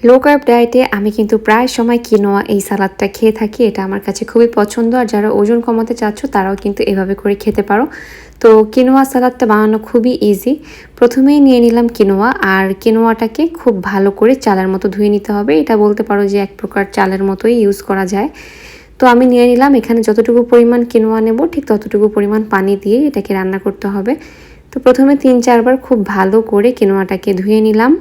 Low carb ডায়েটে আমি কিন্তু প্রায় সময় কিনোয়া এই সালাদটা খেয়ে থাকি। এটা আমার কাছে খুবই পছন্দ, আর যারা ওজন কমাতে চাচ্ছ তারাও কিন্তু এভাবে করে খেতে পারো। তো কিনোয়া সালাদটা বানানো খুবই ইজি। প্রথমেই নিয়ে নিলাম কিনোয়া, আর কিনোয়াটাকে খুব ভালো করে চালের মতো ধুয়ে নিতে হবে। এটা বলতে পারো যে এক প্রকার চালের মতোই ইউজ করা যায়। তো আমি নিয়ে নিলাম, এখানে যতটুকু পরিমাণ কিনোয়া নেব ঠিক ততটুকু পরিমাণ পানি দিয়ে এটাকে রান্না করতে হবে। তো প্রথমে 3-4 বার খুব ভালো করে কিনোয়াটাকে ধুয়ে নিলাম।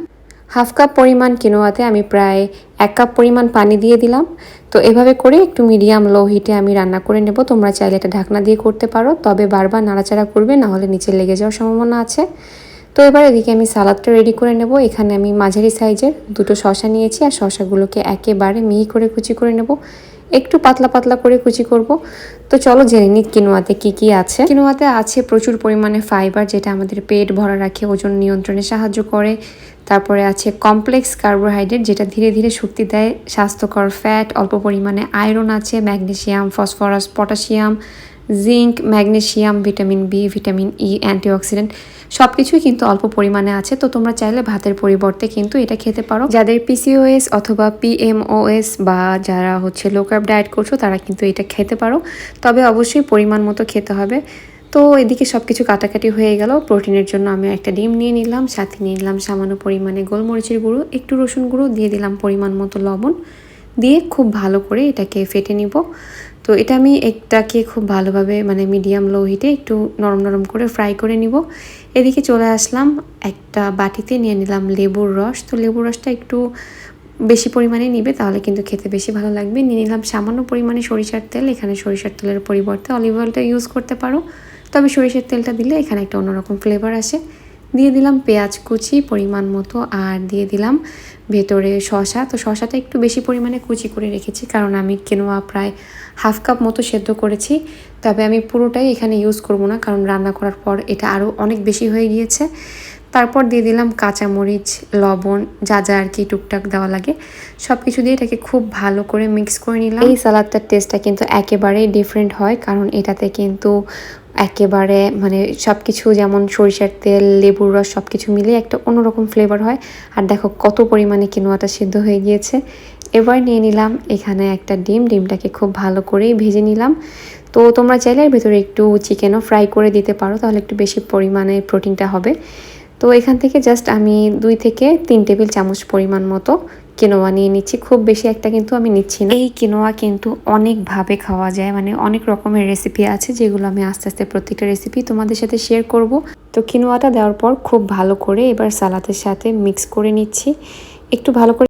হাফ কাপ পরিমাণ কিনোয়াতে আমি প্রায় 1 কাপ পরিমাণ পানি দিয়ে দিলাম। তো এভাবে করে একটু মিডিয়াম লো হিটে আমি রান্না করে নেব। তোমরা চাইলে এটা ঢাকনা দিয়ে করতে পারো, তবে বারবার নাড়াচাড়া করবে, না হলে নিচে লেগে যাওয়ার সম্ভাবনা আছে। তো এবার এদিকে আমি সালাদটা রেডি করে নেব। এখানে আমি মাঝারি সাইজের 2টো শসা নিয়েছি, আর শসাগুলোকে একেবারে মিহি করে কুচি করে নেব। একটু পাতলা পাতলা করে কুচি করব। তো চলো জেনে নিই কিনোয়াতে কি কি আছে। কিনোয়াতে আছে প্রচুর পরিমাণে ফাইবার, যেটা আমাদের পেট ভরা রাখে, ওজন নিয়ন্ত্রণে সাহায্য করে। তারপরে আছে কমপ্লেক্স কার্বোহাইড্রেট, যেটা ধীরে ধীরে শক্তি দেয়। স্বাস্থ্যকর ফ্যাট, অল্প পরিমাণে আয়রন আছে, magnesium, phosphorus, potassium, zinc, magnesium, vitamin B, vitamin E, antioxidant সব কিছুই কিন্তু অল্প পরিমাণে আছে। তো তোমরা চাইলে ভাতের পরিবর্তে কিন্তু এটা খেতে পারো। যাদের পিসিওএস অথবা পিএমওএস বা যারা লো কার্ব ডায়েট করছো তারা কিন্তু এটা খেতে পারো, তবে অবশ্যই পরিমাণ মতো খেতে হবে। তো এদিকে সব কিছু কাটাকাটি হয়ে গেল। প্রোটিনের জন্য আমি একটা ডিম নিয়ে নিলাম, সাথে নিয়ে নিলাম সামান্য পরিমাণে গোলমরিচের গুঁড়ো, একটু রসুন গুঁড়ো, দিয়ে দিলাম পরিমাণ মতো লবণ, দিয়ে খুব ভালো করে এটাকে ফেটে নিব। তো এটা আমি এটাকে খুব ভালোভাবে মিডিয়াম লো হিটে একটু নরম নরম করে ফ্রাই করে নিব। এদিকে চলে আসলাম, একটা বাটিতে নিয়ে নিলাম লেবুর রস। তো লেবুর রসটা একটু বেশি পরিমাণে নিবে, তাহলে কিন্তু খেতে বেশি ভালো লাগবে। নিয়ে নিলাম সামান্য পরিমাণে সরিষার তেল। এখানে সরিষার তেলের পরিবর্তে অলিভ অয়েলটা ইউজ করতে পারো, তবে সরিষার তেলটা দিলে এখানে একটা অন্যরকম ফ্লেভার আসে। দিয়ে দিলাম পেঁয়াজ কুচি পরিমাণ মতো, আর দিয়ে দিলাম ভেতরে শসা। তো শসাটা একটু বেশি পরিমাণে কুচি করে রেখেছি, কারণ আমি কিনোয়া প্রায় হাফ কাপ মতো সেদ্ধ করেছি। তবে আমি পুরোটাই এখানে ইউজ করব না, কারণ রান্না করার পর এটা আরও অনেক বেশি হয়ে গিয়েছে। তারপর দিয়ে দিলাম কাঁচামরিচ, লবণ, যা যা আর কি টুকটাক দেওয়া লাগে সব কিছু দিয়ে এটাকে খুব ভালো করে মিক্স করে নিলাম। এই সালাদটার টেস্টটা কিন্তু একেবারেই ডিফারেন্ট হয়, কারণ এটাতে কিন্তু একেবারে সব কিছু, যেমন সরিষার তেল, লেবুর রস সব কিছু মিলিয়ে একটা অন্যরকম ফ্লেভার হয়। আর দেখো কত পরিমাণে কিনোয়াটা সিদ্ধ হয়ে গিয়েছে। এবার নিয়ে নিলাম এখানে একটা ডিমটাকে খুব ভালো করেই ভেজে নিলাম। তো তোমরা চাইলে এর ভেতরে একটু চিকেনও ফ্রাই করে দিতে পারো, তাহলে একটু বেশি পরিমাণে প্রোটিনটা হবে। তো এখান থেকে জাস্ট আমি 2 থেকে 3 টেবিল চামচ পরিমাণ মতো কিনোয়া নিয়ে নিচ্ছি, খুব বেশি একটা কিন্তু আমি নিচ্ছি না। এই কিনোয়া কিন্তু অনেকভাবে খাওয়া যায়, অনেক রকমের রেসিপি আছে, যেগুলো আমি আস্তে আস্তে প্রত্যেকটা রেসিপি তোমাদের সাথে শেয়ার করব। তো কিনোয়াটা দেওয়ার পর খুব ভালো করে এবার সালাদের সাথে মিক্স করে নিচ্ছি। একটু ভালো করে